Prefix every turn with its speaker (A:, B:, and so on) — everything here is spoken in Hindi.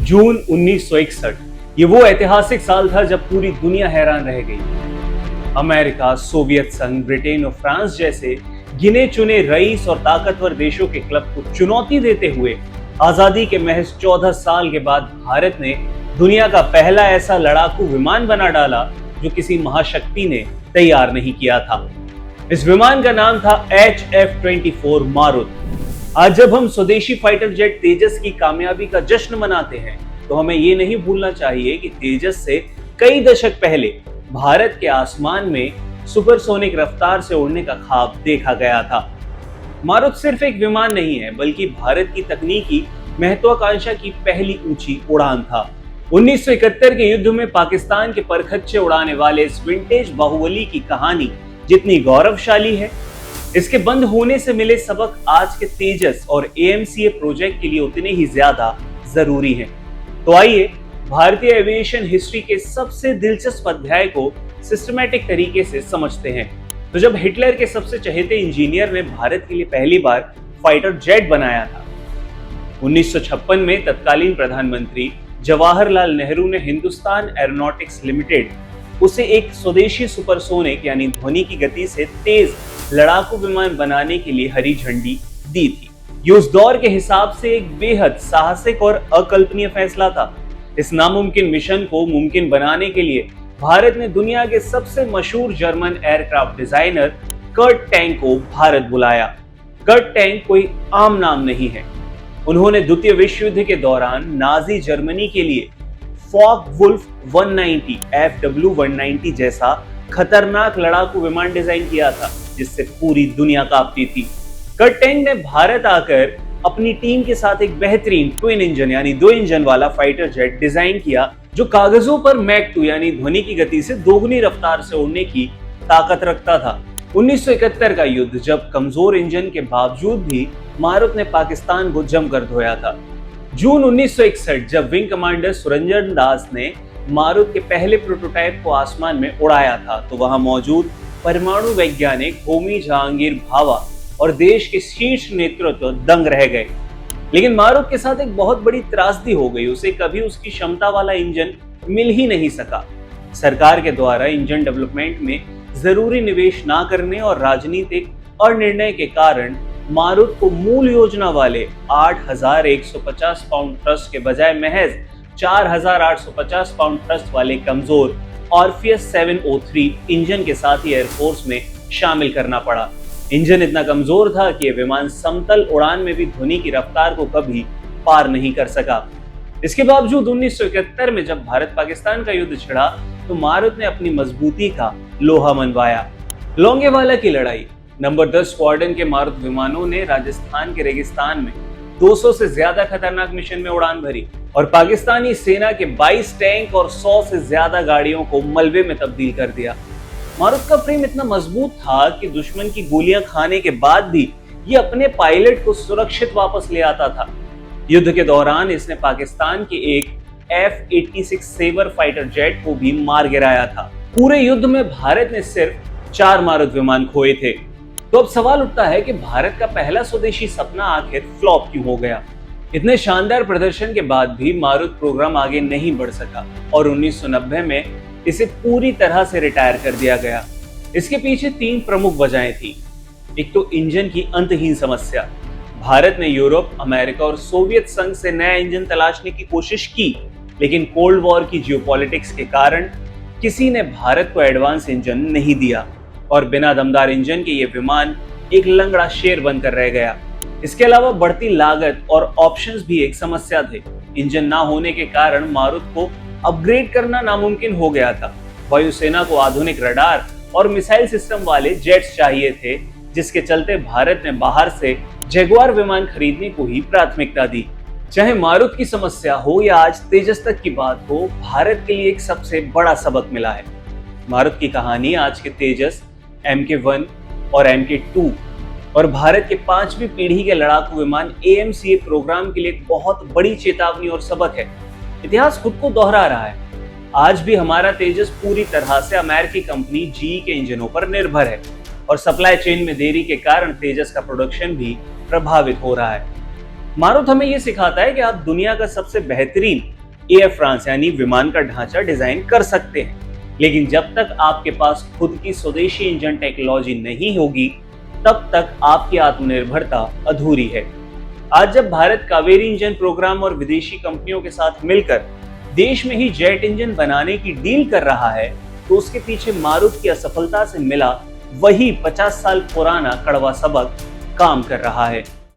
A: जून 1961 ये वो ऐतिहासिक साल था जब पूरी दुनिया हैरान रह गई। अमेरिका, सोवियत संघ, ब्रिटेन और फ्रांस जैसे गिने चुने रईस और ताकतवर देशों के क्लब को चुनौती देते हुए आजादी के महज 14 साल के बाद भारत ने दुनिया का पहला ऐसा लड़ाकू विमान बना डाला जो किसी महाशक्ति ने तैयार नहीं किया था। इस विमान का नाम था HF-24 मारुत। आज जब हम स्वदेशी फाइटर जेट तेजस की कामयाबी का जश्न मनाते हैं तो हमें ये नहीं भूलना चाहिए कि तेजस से कई दशक पहले भारत के आसमान में सुपरसोनिक रफ्तार से उड़ने का ख्वाब देखा गया था। मारुत सिर्फ एक विमान नहीं है बल्कि भारत की तकनीकी महत्वाकांक्षा की पहली ऊंची उड़ान था। 1971 के युद्ध में पाकिस्तान के परखच्चे उड़ाने वाले इस विंटेज बाहुबली की कहानी जितनी गौरवशाली है, इसके बंद होने से मिले सबक आज के तेजस और AMCA प्रोजेक्ट के लिए उतने ही ज्यादा जरूरी हैं। तो आइए भारतीय एविएशन हिस्ट्री के सबसे दिलचस्प अध्याय को सिस्टमैटिक तरीके से समझते हैं। तो जब हिटलर के सबसे चहेते इंजीनियर ने भारत के लिए पहली बार फाइटर जेट बनाया था, 1956 में तत्कालीन प्रधानमंत्री जवाहरलाल नेहरू ने हिंदुस्तान एरोनॉटिक्स लिमिटेड उसे एक स्वदेशी सुपरसोनिक यानी ध्वनि की गति से तेज लड़ाकू विमान बनाने के लिए हरी झंडी दी थी। ये उस दौर के हिसाब से एक बेहद साहसिक और अकल्पनीय फैसला था। इस नामुमकिन मिशन को मुमकिन बनाने के लिए भारत ने दुनिया के सबसे मशहूर German aircraft designer Kurt Tank को भारत बुलाया। कर्ट टैंक कोई आम नाम नहीं है। उन्होंने द्वितीय विश्व युद्ध के दौरान नाजी जर्मनी के लिए फॉक-वुल्फ 190 FW-190 जैसा खतरनाक लड़ाकू विमान डिजाइन किया था जिससे पूरी दुनिया कांपती थी। कर्ट टैंक ने भारत आकर अपनी टीम के साथ एक बेहतरीन ट्विन इंजन यानी 2 इंजन वाला फाइटर जेट डिजाइन किया जो कागजों पर मैक 2 यानी ध्वनि की गति से दोगुनी रफ्तार से उड़ने की ताकत रखता था। 1971 का युद्ध जब कमजोर इंजन के बावजूद भी मारुत ने पाकिस्तान को जमकर धोया था। जून 1961 जब विंग कमांडर सुरंजन दास ने मारुत के पहले प्रोटोटाइप को आसमान में उड़ाया था तो वहां मौजूद परमाणु वैज्ञानिक होमी जहांगीर भाभा और देश के शीर्ष नेतृत्व दंग रह गए। लेकिन मारुत के साथ एक बहुत बड़ी त्रासदी हो गई, उसे कभी उसकी क्षमता वाला इंजन मिल ही नहीं सका। सरकार के द्वारा इंजन डेवलपमेंट में जरूरी निवेश ना करने और राजनीतिक अनिर्णय के कारण मारुत को मूल योजना वाले 8,150 पाउंड थ्रस्ट के बजाय महज 4,850 पाउंड थ्रस्ट वाले कमजोर ऑर्फियस 703 इंजन के साथ ही एयरफोर्स में शामिल करना पड़ा। इंजन इतना कमजोर था कि यह विमान समतल उड़ान में भी ध्वनि की रफ्तार को कभी पार नहीं कर सका। इसके बावजूद 1971 में जब भारत पाकिस्तान का युद्ध छिड़ा तो मारुत ने अपनी मजबूती का लोहा मनवाया। लोंगेवाला की लड़ाई नंबर 10 स्क्वाड्रन के मारुत विमानों ने राजस्थान के रेगिस्तान में 200 से ज्यादा खतरनाक मिशन में उड़ान भरी और पाकिस्तानी सेना के 22 टैंक और 100 से ज्यादा गाड़ियों को मलबे में तब्दील कर दिया। मारुत का फ्रेम इतना मजबूत था कि दुश्मन की गोलियां खाने के बाद भी ये अपने पायलट को सुरक्षित वापस ले आता था। युद्ध के दौरान इसने पाकिस्तान के एक F-86 सेवर फाइटर जेट को भी मार गिराया था। पूरे युद्ध में भारत ने सिर्फ 4 मारुत विमान खोए थे। तो अब सवाल उठता है कि भारत का पहला स्वदेशी सपना आखिर फ्लॉप क्यों हो गया। इतने शानदार प्रदर्शन के बाद भी मारुत प्रोग्राम आगे नहीं बढ़ सका और 1990 में इसे पूरी तरह से रिटायर कर दिया गया। इसके पीछे 3 प्रमुख वजहें थी। एक तो इंजन की अंतहीन समस्या। भारत ने यूरोप, अमेरिका और सोवियत संघ से नया इंजन तलाशने की कोशिश की, लेकिन कोल्ड वॉर की जियोपॉलिटिक्स के कारण किसी ने भारत को एडवांस इंजन नहीं दिया और बिना दमदार इंजन के ये विमान एक लंगड़ा शेर बनकर रह गया। इसके अलावा बढ़ती लागत और ऑप्शंस भी एक समस्या थे। इंजन ना होने के कारण मारुत को अपग्रेड करना नामुमकिन हो गया था। वायुसेना को आधुनिक रडार और मिसाइल सिस्टम वाले जेट्स चाहिए थे, जिसके चलते भारत ने बाहर से जगुआर विमान खरीदने को ही प्राथमिकता दी। चाहे मारुत की समस्या हो या आज तेजस तक की बात हो, भारत के लिए एक सबसे बड़ा सबक मिला है। मारुत की कहानी आज के तेजस, MK-1 और MK-2 और भारत के 5वीं पीढ़ी के लड़ाकू विमान AMCA प्रोग्राम के लिए एक बहुत बड़ी चेतावनी और सबक है। इतिहास खुद को दोहरा रहा है। आज भी हमारा तेजस पूरी तरह से अमेरिकी कंपनी GE के इंजनों पर निर्भर है और सप्लाई चेन में देरी के कारण तेजस का प्रोडक्शन भी प्रभावित हो रहा है। मारुत हमें यह सिखाता है कि आप दुनिया का सबसे बेहतरीन एयर फ्रांस यानी विमान का ढांचा डिजाइन कर सकते हैं, लेकिन जब तक आपके पास खुद की स्वदेशी इंजन टेक्नोलॉजी नहीं होगी, तब तक आपकी आत्मनिर्भरता अधूरी है। आज जब भारत कावेरी इंजन प्रोग्राम और विदेशी कंपनियों के साथ मिलकर देश में ही जेट इंजन बनाने की डील कर रहा है, तो उसके पीछे मारुति की असफलता से मिला वही 50 साल पुराना कड़वा सबक काम कर रहा है।